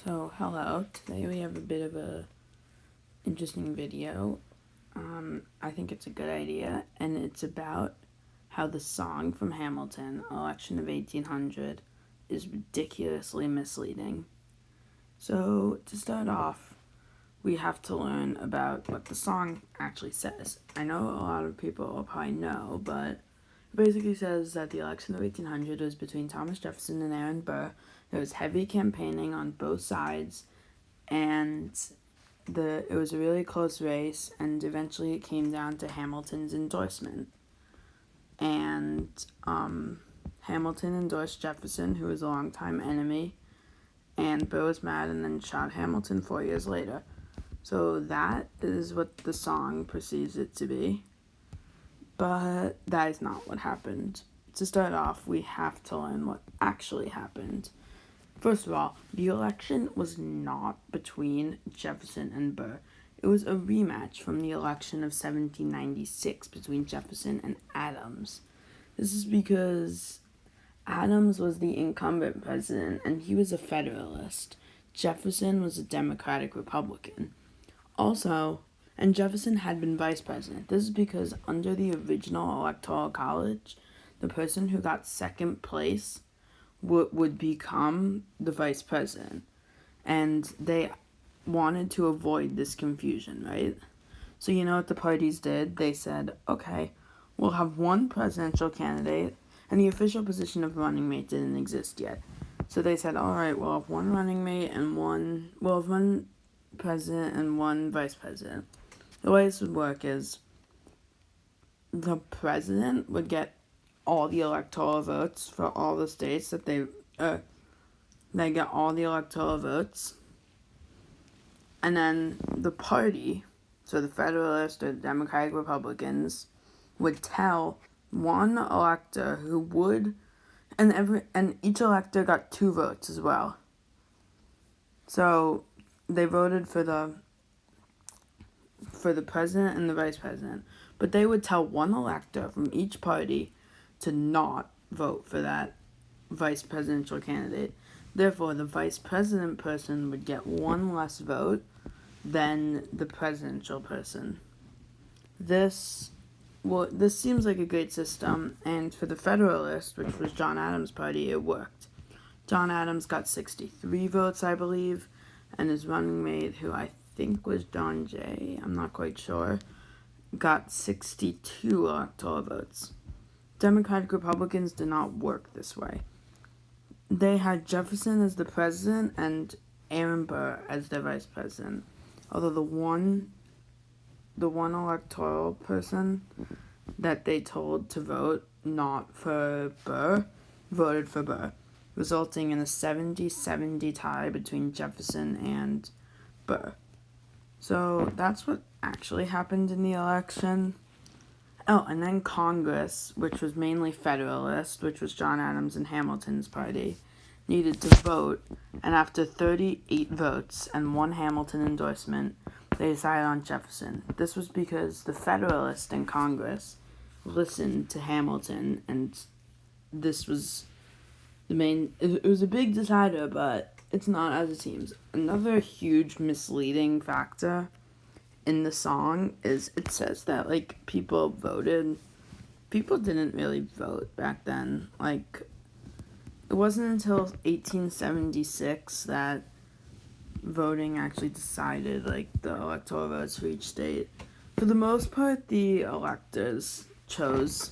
So, hello. Today we have a bit of a interesting video. I think it's a good idea, and it's about how the song from Hamilton, Election of 1800, is ridiculously misleading. So, to start off, we have to learn about what the song actually says. I know a lot of people will probably know, but it basically says that the election of 1800 was between Thomas Jefferson and Aaron Burr. There was heavy campaigning on both sides, and it was a really close race, and eventually it came down to Hamilton's endorsement. And Hamilton endorsed Jefferson, who was a longtime enemy, and Burr was mad and then shot Hamilton 4 years later. So that is what the song perceives it to be. But that is not what happened. To start off, we have to learn what actually happened. First of all, the election was not between Jefferson and Burr. It was a rematch from the election of 1796 between Jefferson and Adams. This is because Adams was the incumbent president and he was a Federalist. Jefferson was a Democratic Republican. Also, and Jefferson had been vice president. This is because under the original Electoral College, the person who got second place would become the vice president. And they wanted to avoid this confusion, right? So you know what the parties did? They said, okay, we'll have one presidential candidate, and the official position of running mate didn't exist yet. So they said, all right, we'll have one running mate and we'll have one president and one vice president. The way this would work is the president would get all the electoral votes for all the states that they get all the electoral votes, and then the party, so the Federalists or the Democratic Republicans, would tell one elector who would, and each elector got 2 votes as well. So they voted for the president and the vice president, but they would tell one elector from each party to not vote for that vice presidential candidate. Therefore, the vice president person would get 1 less vote than the presidential person. This seems like a great system, and for the Federalist, which was John Adams' party, it worked. John Adams got 63 votes, I believe, and his running mate, who I think was John Jay, I'm not quite sure, got 62 electoral votes. Democratic Republicans did not work this way. They had Jefferson as the president and Aaron Burr as their vice president. Although the one electoral person that they told to vote not for Burr voted for Burr, resulting in a 70-70 tie between Jefferson and Burr. So that's what actually happened in the election. Oh, and then Congress, which was mainly Federalist, which was John Adams and Hamilton's party, needed to vote, and after 38 votes and 1 Hamilton endorsement, they decided on Jefferson. This was because the Federalists in Congress listened to Hamilton, and this was the main, it was a big decider, but it's not as it seems. Another huge misleading factor in the song is it says that, like, people voted. People didn't really vote back then. Like, it wasn't until 1876 that voting actually decided, like, the electoral votes for each state. For the most part, the electors chose.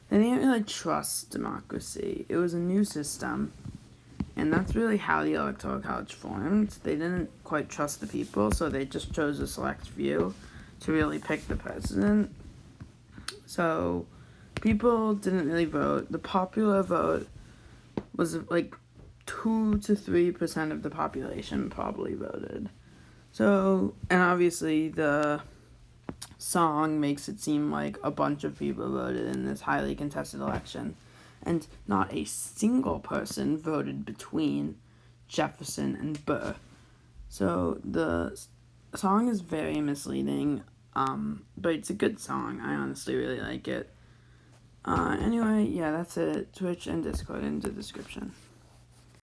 They didn't really trust democracy. It was a new system. And that's really how the Electoral College formed. They didn't quite trust the people, so they just chose a select few to really pick the president. So people didn't really vote. The popular vote was like 2 to 3% of the population probably voted. So, and obviously the song makes it seem like a bunch of people voted in this highly contested election. And not a single person voted between Jefferson and Burr. So the song is very misleading, but it's a good song. I honestly really like it. Anyway, yeah, that's it. Twitch and Discord in the description.